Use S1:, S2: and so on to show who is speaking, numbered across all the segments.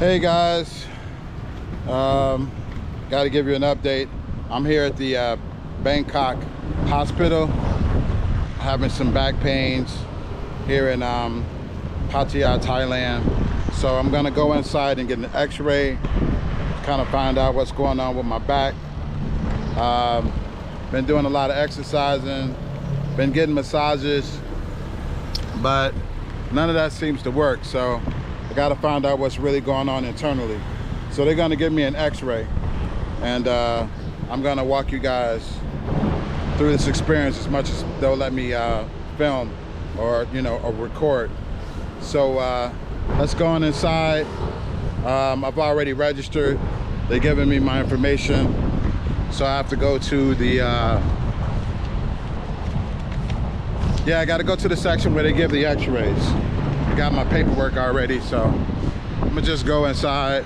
S1: Hey guys, got to give you an update. I'm here at the Bangkok Hospital, having some back pains here in Pattaya, Thailand. So I'm gonna go inside and get an x-ray, kind of find out what's going on with my back. Been doing a lot of exercising, been getting massages, but none of that seems to work. So I got to find out what's really going on internally. So they're going to give me an x-ray, and I'm going to walk you guys through this experience as much as they'll let me film or or record. So let's go on inside. I've already registered. They're giving me my information, so I have to go to the I got to go to the section where they give the x-rays. I got my paperwork already, so I'm gonna just go inside.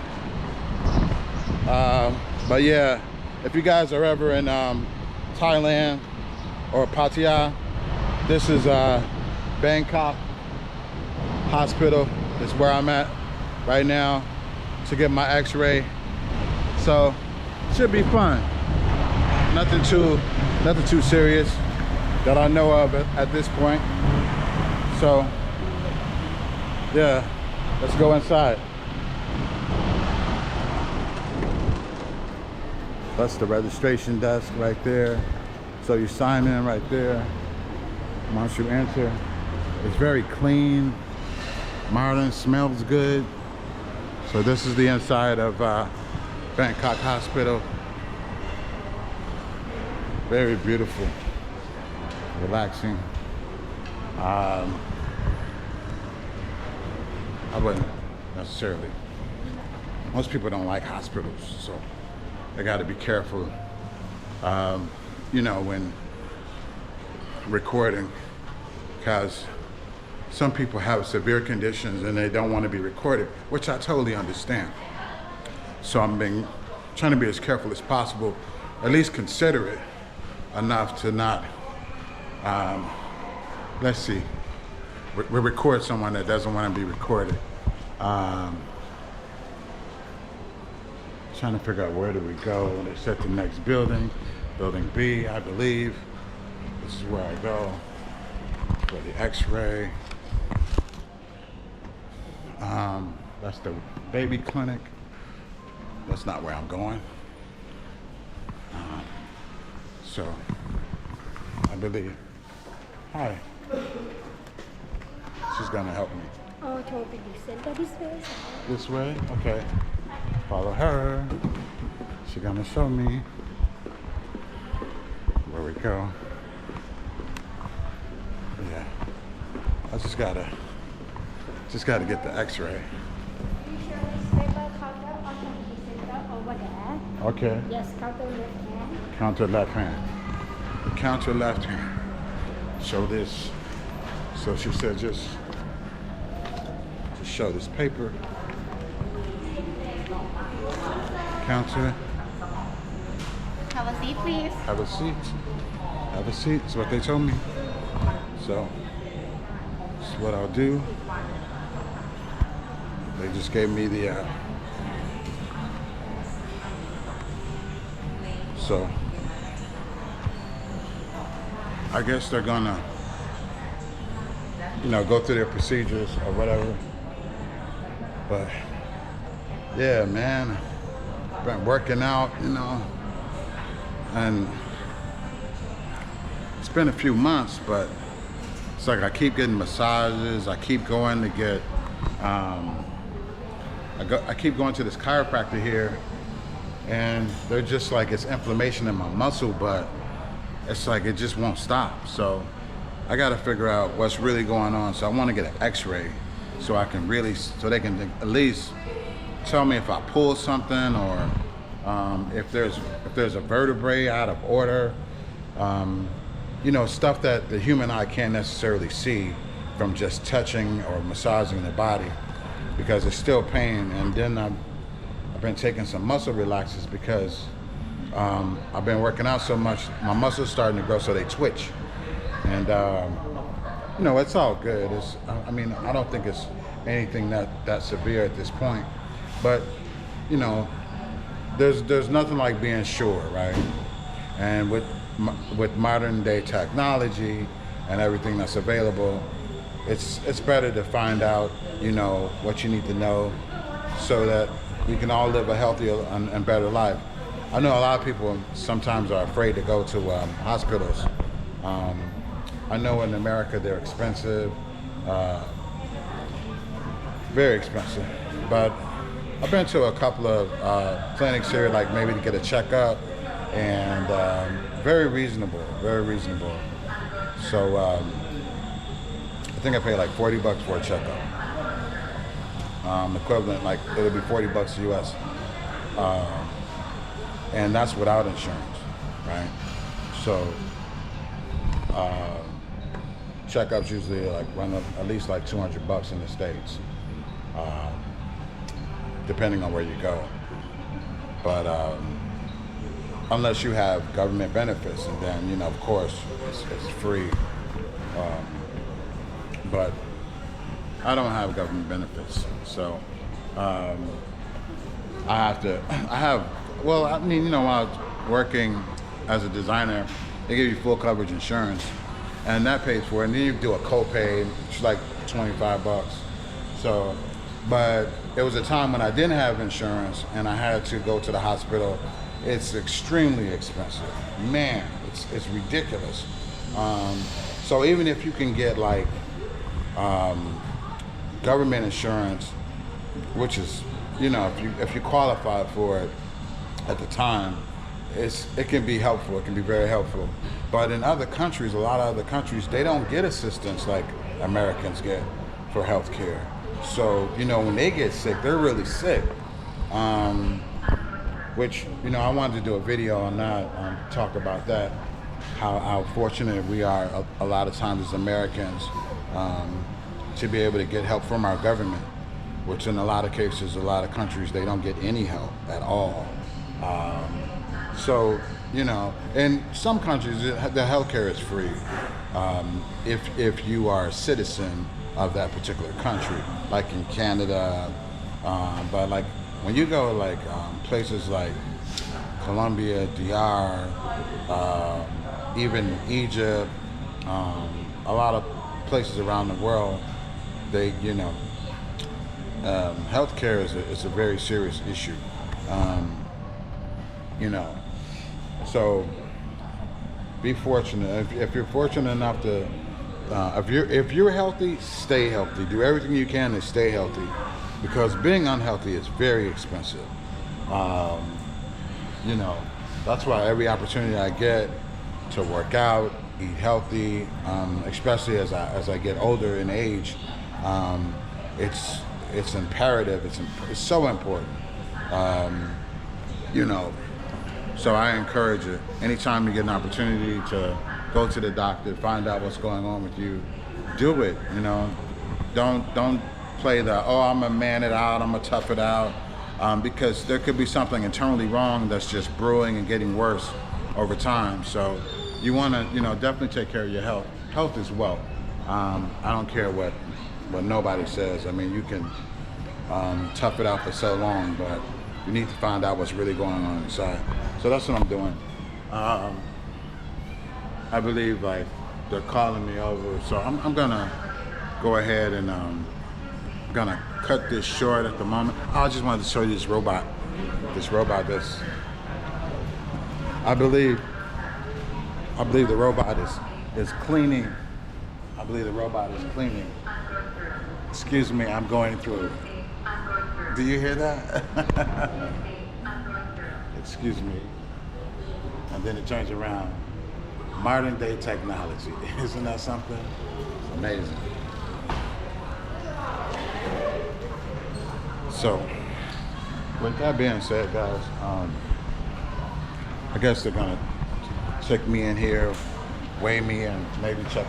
S1: But yeah, if you guys are ever in Thailand or Pattaya, this is Bangkok Hospital. Is where I'm at right now to get my x-ray. So should be fun. Nothing too serious that I know of at this point. So yeah, let's go inside. That's the registration desk right there. So you sign in right there once you enter. It's very clean, modern, smells good. So this is the inside of Bangkok Hospital. Very beautiful, relaxing. I wouldn't necessarily. Most people don't like hospitals, so they got to be careful, when recording, because some people have severe conditions and they don't want to be recorded, which I totally understand. So I'm trying to be as careful as possible, at least considerate enough to not, let's see, we record someone that doesn't want to be recorded. Trying to figure out where do we go. They said the next building, building B, I believe. This is where I go for the x-ray. That's the baby clinic. That's not where I'm going. So I believe, hi. She's gonna help me.
S2: Oh, to the center this way.
S1: This way? Okay. Follow her. She's gonna show me where we go. Yeah. I just gotta get the x-ray.
S2: You show this paper counter on the center over there.
S1: Okay.
S2: Yes, counter left hand.
S1: Counter left hand. Counter left hand. Show this. So she said just show this paper. Counter.
S2: Have a seat, please.
S1: Have a seat. Have a seat. That's what they told me. So that's what I'll do. They just gave me the so I guess they're gonna go through their procedures or whatever. But yeah, man, been working out, and it's been a few months, but it's like I keep getting massages. I keep going to get, I keep going to this chiropractor here, and they're just like, it's inflammation in my muscle, but it's like it just won't stop. So I got to figure out what's really going on. So I want to get an x-ray so I can so they can at least tell me if I pull something, or if there's a vertebrae out of order, stuff that the human eye can't necessarily see from just touching or massaging the body, because it's still pain. And then I've been taking some muscle relaxers because I've been working out so much, my muscles starting to grow, so they twitch. And it's all good. I don't think it's anything that severe at this point. But, you know, there's nothing like being sure, right? And with modern day technology and everything that's available, it's better to find out, you know, what you need to know so that we can all live a healthier and better life. I know a lot of people sometimes are afraid to go to hospitals. I know in America they're expensive, very expensive, but I've been to a couple of clinics here, like maybe to get a checkup, and very reasonable, very reasonable. So I think I paid like $40 for a checkup. Equivalent, like it would be $40 US, and that's without insurance, right? So checkups usually like run at least like $200 in the States, depending on where you go. But unless you have government benefits, and then, you know, of course it's free. But I don't have government benefits, so well, I mean, you know, when I was working as a designer, they give you full coverage insurance, and that pays for it. And then you do a copay, which is like $25. So, but there was a time when I didn't have insurance and I had to go to the hospital. It's extremely expensive, man. It's ridiculous. So even if you can get like government insurance, which is, you know, if you qualify for it at the time, it can be helpful. It can be very helpful. But in other countries, a lot of other countries, they don't get assistance like Americans get for health care. So, you know, when they get sick, they're really sick. Which, you know, I wanted to do a video on that, talk about that, how fortunate we are a lot of times as Americans to be able to get help from our government, which in a lot of cases, a lot of countries, they don't get any help at all. So, you know, in some countries, the healthcare is free if you are a citizen of that particular country, like in Canada. But like when you go like places like Colombia, DR, even Egypt, a lot of places around the world, they, you know, healthcare is a very serious issue. You know, so be fortunate. If you're fortunate enough to, if you're healthy, stay healthy. Do everything you can to stay healthy, because being unhealthy is very expensive. You know, that's why every opportunity I get to work out, eat healthy, especially as I get older in age, it's imperative. It's so important. You know. So I encourage you, anytime you get an opportunity to go to the doctor, find out what's going on with you, do it, you know. Don't play the, oh, I'm gonna man it out, I'm gonna tough it out, because there could be something internally wrong that's just brewing and getting worse over time. So you wanna, you know, definitely take care of your health. Health is wealth. I don't care what nobody says. I mean, you can tough it out for so long, but you need to find out what's really going on inside. So that's what I'm doing. I believe like they're calling me over, so I'm gonna go ahead and gonna cut this short at the moment. I just wanted to show you this robot. This I believe the robot is cleaning. I believe the robot is cleaning. Excuse me, I'm going through. Do you hear that? Excuse me. And then it turns around. Modern day technology. Isn't that something? It's amazing. So, with that being said, guys, I guess they're gonna check me in here, weigh me, and maybe check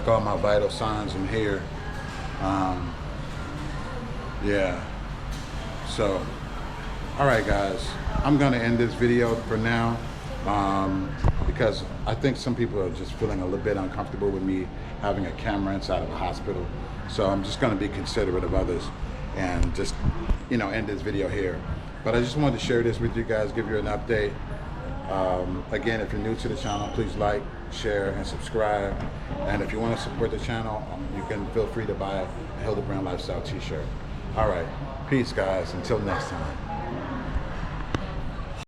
S1: all my vital signs in here. Yeah. So, all right, guys, I'm gonna end this video for now, because I think some people are just feeling a little bit uncomfortable with me having a camera inside of a hospital. So I'm just gonna be considerate of others. and just, end this video here. But I just wanted to share this with you guys, give you an update. Again, if you're new to the channel, please like, share, and subscribe. And if you want to support the channel, you can feel free to buy a Hilderbrand Lifestyle t-shirt. All right, peace guys, until next time.